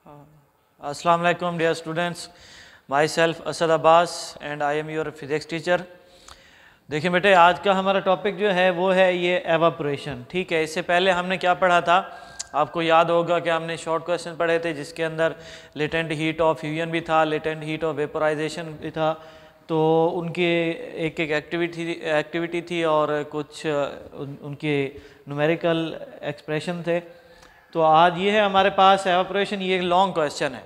Assalamu alaikum dear students, myself Asad Abbas and I am your physics teacher। देखिए बेटे, आज का हमारा टॉपिक जो है वो है ये एवापोरेशन। ठीक है, इससे पहले हमने क्या पढ़ा था, आपको याद होगा कि हमने शॉर्ट क्वेश्चन पढ़े थे जिसके अंदर लेटेंट हीट ऑफ फ्यूजन भी था, लेटेंट हीट ऑफ वेपोराइजेशन भी था। तो उनकी एक एक एक्टिविटी थी और कुछ उनके न्यूमेरिकल एक्सप्रेशन थे। तो आज ये है हमारे पास एवापोरेशन, ये एक लॉन्ग क्वेश्चन है।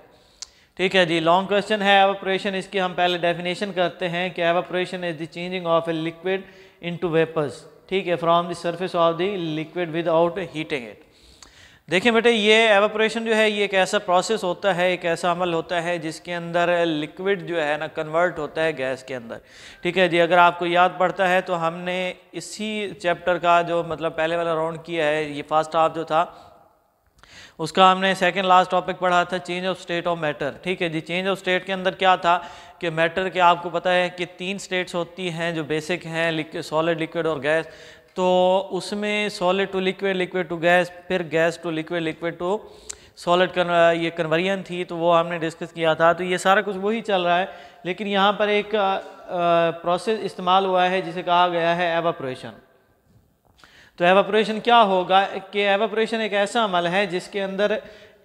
ठीक है जी, लॉन्ग क्वेश्चन है एवापोरेशन। इसकी हम पहले डेफिनेशन करते हैं कि evaporation is the changing of a liquid into vapours, ठीक है, from the surface of the liquid without heating it. देखिए बेटे, ये एवापोरेशन जो है ये एक ऐसा प्रोसेस होता है, एक ऐसा अमल होता है जिसके अंदर लिक्विड जो है ना कन्वर्ट होता है गैस के अंदर। ठीक है जी, अगर आपको याद पड़ता है तो हमने इसी चैप्टर का जो मतलब पहले वाला राउंड किया है, ये फर्स्ट हाफ जो था उसका हमने सेकंड लास्ट टॉपिक पढ़ा था, change of state of matter. ठीक है जी, चेंज ऑफ स्टेट के अंदर क्या था कि मैटर के आपको पता है कि 3 स्टेट्स होती हैं जो बेसिक हैं, सॉलिड, लिक्विड और गैस। तो उसमें solid to liquid, liquid to gas, फिर gas to liquid, liquid to solid ये कन्वर्जन थी, तो वो हमने डिस्कस किया था। तो ये सारा कुछ वही चल रहा है, लेकिन यहाँ पर एक प्रोसेस इस्तेमाल हुआ है जिसे कहा गया है एवापोरेशन। तो एवापोरेशन क्या होगा कि एवापोरेशन एक ऐसा अमल है जिसके अंदर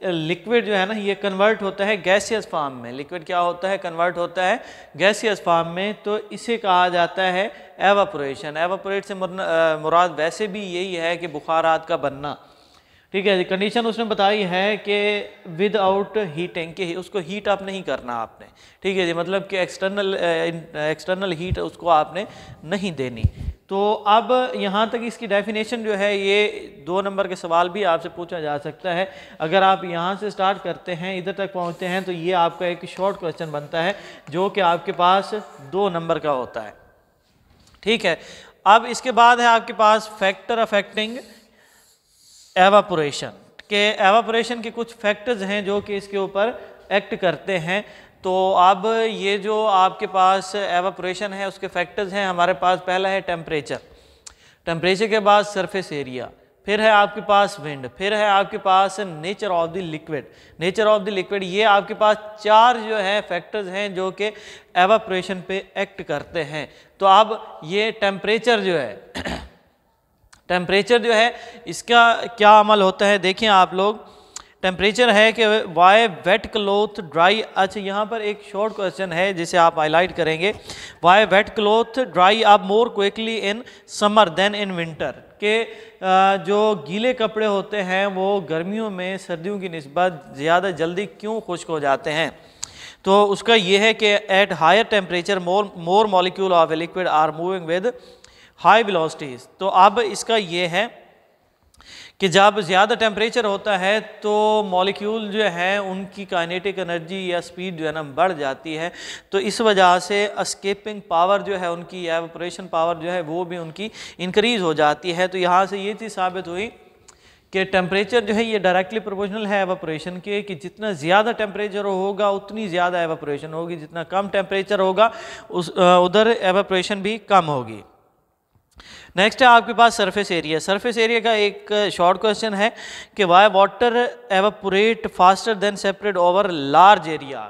लिक्विड जो है ना ये कन्वर्ट होता है गैसियस फॉर्म में। लिक्विड क्या होता है, कन्वर्ट होता है गैसियस फॉर्म में, तो इसे कहा जाता है एवापोरेशन। एवापोरेट से मुराद वैसे भी यही है कि बुखारात का बनना। ठीक है, कंडीशन उसने बताई है कि विदाउट हीटिंग, कि उसको हीट अप नहीं करना आपने। ठीक है जी, मतलब कि एक्सटर्नल हीट उसको आपने नहीं देनी। तो अब यहाँ तक इसकी डेफिनेशन जो है, ये 2 नंबर के सवाल भी आपसे पूछा जा सकता है। अगर आप यहाँ से स्टार्ट करते हैं, इधर तक पहुँचते हैं, तो ये आपका एक शॉर्ट क्वेश्चन बनता है जो कि आपके पास 2 नंबर का होता है। ठीक है, अब इसके बाद है आपके पास फैक्टर अफेक्टिंग एवापोरेशन। के एवापोरेशन के कुछ फैक्टर्स हैं जो कि इसके ऊपर एक्ट करते हैं। तो अब ये जो आपके पास एवापोरेशन है उसके फैक्टर्स हैं हमारे पास, पहला है टेम्परेचर, टेम्परेचर के बाद सरफेस एरिया, फिर है आपके पास विंड, फिर है आपके पास nature of the liquid, nature of the liquid. ये आपके पास 4 जो है फैक्टर्स हैं जो कि एवापोरेशन पे एक्ट करते हैं। तो अब ये टेम्परेचर जो है टेम्परेचर जो है इसका क्या अमल होता है, देखिए आप लोग। टेम्परेचर है कि वाई वेट क्लोथ ड्राई। अच्छा, यहाँ पर एक शॉर्ट क्वेश्चन है जिसे आप हाईलाइट करेंगे। Why wet cloth dry up more quickly in summer than in winter. के जो गीले कपड़े होते हैं वो गर्मियों में सर्दियों की निस्बत ज़्यादा जल्दी क्यों खुश्क हो जाते हैं। तो उसका ये है कि at higher temperature more molecule of a liquid are moving with high velocities. तो अब इसका ये है कि जब ज़्यादा टेम्परेचर होता है तो मॉलिक्यूल जो है उनकी काइनेटिक एनर्जी या स्पीड जो है ना बढ़ जाती है। तो इस वजह से एस्केपिंग पावर जो है उनकी, एवापोरेशन पावर जो है वो भी उनकी इंक्रीज़ हो जाती है। तो यहाँ से ये चीज़ साबित हुई कि टेम्परेचर जो है ये डायरेक्टली प्रोपोर्शनल है एवापोरेशन के, कि जितना ज़्यादा टेम्परेचर होगा उतनी ज़्यादा एवापोरेशन होगी, जितना कम टेम्परेचर होगा उधर एवापोरेशन भी कम होगी। नेक्स्ट है आपके पास सरफेस एरिया। सरफेस एरिया का एक शॉर्ट क्वेश्चन है कि Y water evaporate faster than separate over large area.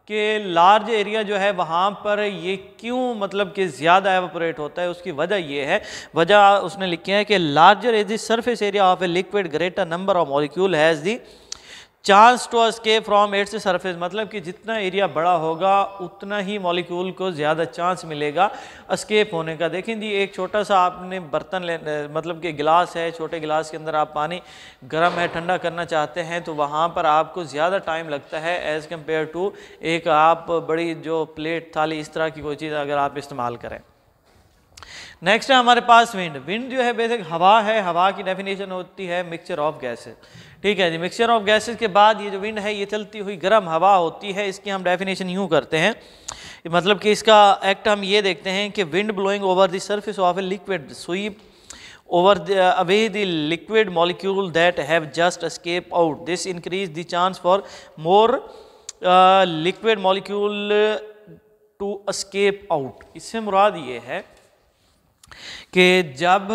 कि लार्ज एरिया जो है वहाँ पर ये क्यों मतलब कि ज़्यादा एवापोरेट होता है, उसकी वजह ये है, वजह उसने लिखी है कि larger is the surface area of a liquid greater number of molecule has the chance to escape from its surface. मतलब कि जितना एरिया बड़ा होगा उतना ही मॉलिक्यूल को ज़्यादा चांस मिलेगा एस्केप होने का। देखें जी, एक छोटा सा आपने बर्तन मतलब कि गिलास है, छोटे गिलास के अंदर आप पानी गर्म है ठंडा करना चाहते हैं तो वहाँ पर आपको ज़्यादा टाइम लगता है एज़ कम्पेयर टू एक आप बड़ी जो प्लेट थाली इस तरह की कोई चीज़ अगर आप इस्तेमाल करें। नेक्स्ट है हमारे पास विंड। विंड जो है बेसिक हवा है, हवा की डेफिनेशन होती है मिक्सचर ऑफ गैसेस। ठीक है जी, मिक्सचर ऑफ गैसेस के बाद ये जो विंड है ये चलती हुई गर्म हवा होती है। इसकी हम डेफिनेशन यूँ करते हैं, मतलब कि इसका एक्ट हम ये देखते हैं कि wind blowing over the surface of a liquid sweep over away the liquid molecule that have just escaped out. This increase the chance for more liquid molecule to escape out. इससे मुराद ये है कि जब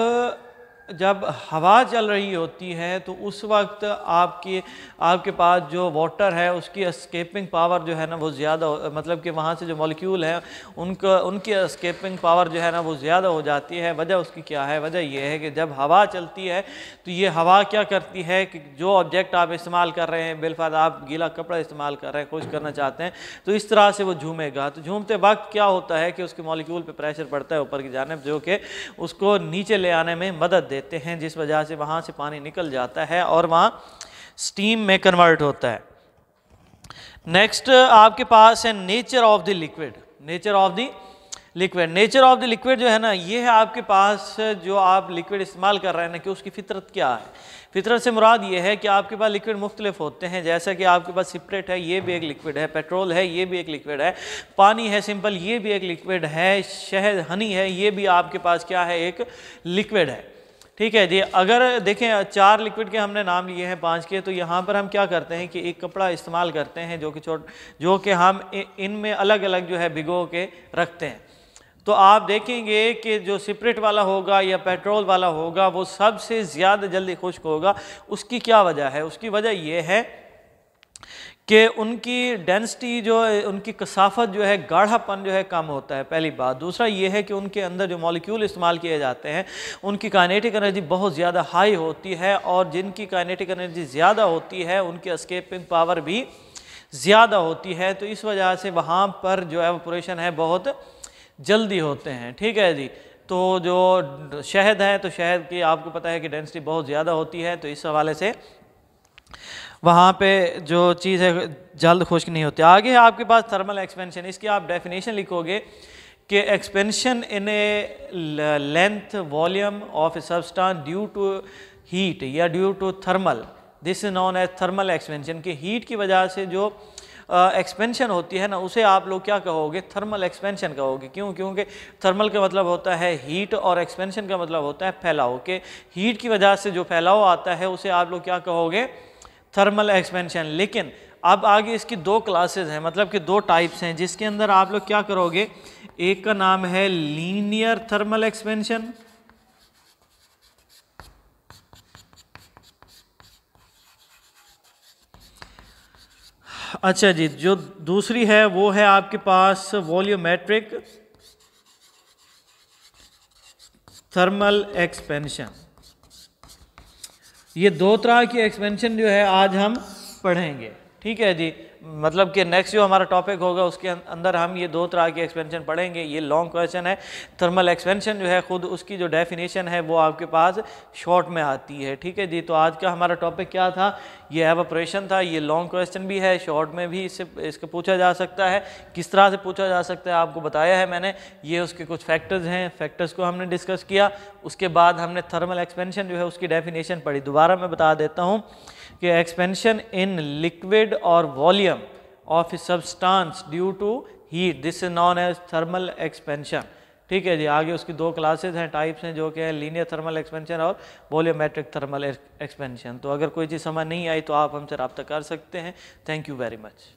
जब हवा चल रही होती है तो उस वक्त आपके पास जो वाटर है उसकी एस्केपिंग पावर जो है ना वो ज़्यादा, मतलब कि वहाँ से जो मॉलिक्यूल है उनकी एस्केपिंग पावर जो है ना वो ज़्यादा हो जाती है। वजह उसकी क्या है? वजह यह है कि जब हवा चलती है तो ये हवा क्या करती है कि जो ऑब्जेक्ट आप इस्तेमाल कर रहे हैं, बिलफर्ज आप गीला कपड़ा इस्तेमाल कर रहे हैं, खुश करना चाहते हैं, तो इस तरह से वो झूमेगा। तो झूमते वक्त क्या होता है कि उसके मॉलिक्यूल पे प्रेशर पड़ता है ऊपर की जानिब, जो कि उसको नीचे ले आने में मदद देते हैं, जिस वजह से वहाँ से पानी निकल जाता है और वहाँ स्टीम में कन्वर्ट होता है। नेक्स्ट आपके पास है nature of the liquid. Nature of the liquid, nature of the liquid जो है ना, ये है आपके पास जो आप लिक्विड इस्तेमाल कर रहे हैं ना, कि उसकी फितरत क्या है। फितरत से मुराद ये है कि आपके पास लिक्विड मुख्तलिफ होते हैं, जैसा कि आपके पास सिपरेट है, ये भी एक लिक्विड है, पेट्रोल है, ये भी एक लिक्विड है, पानी है सिंपल, ये भी एक लिक्विड है, शहद हनी है, ये भी आपके पास क्या है, एक लिक्विड है। ठीक है जी। अगर देखें 4 लिक्विड के हमने नाम लिए हैं 5 के, तो यहाँ पर हम क्या करते हैं कि एक कपड़ा इस्तेमाल करते हैं जो कि हम इनमें अलग अलग जो है भिगो के रखते हैं। तो आप देखेंगे कि जो सिपरेट वाला होगा या पेट्रोल वाला होगा वो सबसे ज़्यादा जल्दी खुश्क होगा। उसकी क्या वजह है? उसकी वजह यह है कि उनकी डेंसिटी जो है, उनकी कसाफत जो है, गाढ़ापन जो है कम होता है, पहली बात। दूसरा ये है कि उनके अंदर जो मॉलिक्यूल इस्तेमाल किए जाते हैं उनकी काइनेटिक एनर्जी बहुत ज़्यादा हाई होती है, और जिनकी काइनेटिक एनर्जी ज़्यादा होती है उनकी एस्केपिंग पावर भी ज़्यादा होती है। तो इस वजह से वहाँ पर जो एवापोरेशन है बहुत जल्दी होते हैं। ठीक है जी। तो जो शहद है, तो शहद की आपको पता है कि डेंसिटी बहुत ज़्यादा होती है, तो इस हवाले से वहाँ पे जो चीज़ है जल्द खुश्क नहीं होती। आगे है आपके पास थर्मल एक्सपेंशन। इसकी आप डेफिनेशन लिखोगे कि expansion in a length volume of a substance due to heat या due to thermal, this is known as thermal expansion. कि हीट की वजह से जो एक्सपेंशन होती है ना, उसे आप लोग क्या कहोगे? थर्मल एक्सपेंशन कहोगे। क्यों? क्योंकि थर्मल का मतलब होता है हीट और एक्सपेंशन का मतलब होता है फैलाव। के हीट की वजह से जो फैलाव आता है उसे आप लोग क्या कहोगे? Thermal expansion. लेकिन अब आगे इसकी 2 क्लासेस हैं, मतलब कि 2 टाइप्स हैं, जिसके अंदर आप लोग क्या करोगे? एक का नाम है लीनियर थर्मल एक्सपेंशन, अच्छा जी। जो दूसरी है वो है आपके पास वॉल्यूमेट्रिक थर्मल एक्सपेंशन। ये 2 तरह की एक्सपेंशन जो है आज हम पढ़ेंगे। ठीक है जी। मतलब कि नेक्स्ट जो हमारा टॉपिक होगा उसके अंदर हम ये 2 तरह की एक्सपेंशन पढ़ेंगे। ये लॉन्ग क्वेश्चन है। थर्मल एक्सपेंशन जो है खुद उसकी जो डेफिनेशन है वो आपके पास शॉर्ट में आती है। ठीक है जी। तो आज का हमारा टॉपिक क्या था? ये एवापोरेशन था। ये लॉन्ग क्वेश्चन भी है, शॉर्ट में भी इसका पूछा जा सकता है। किस तरह से पूछा जा सकता है आपको बताया है मैंने। ये उसके कुछ फैक्टर्स हैं, फैक्टर्स को हमने डिस्कस किया। उसके बाद हमने थर्मल एक्सपेंशन जो है उसकी डेफिनेशन पढ़ी। दोबारा मैं बता देता हूँ कि एक्सपेंशन इन लिक्विड और volume of a substance due to heat, this is known as thermal expansion. ठीक है जी। आगे उसकी 2 क्लासेस हैं, टाइप्स हैं, जो कि है लीनियर थर्मल एक्सपेंशन और वॉल्यूमेट्रिक थर्मल एक्सपेंशन। तो अगर कोई चीज़ समझ नहीं आई तो आप हमसे रब्ता कर सकते हैं। Thank you very much.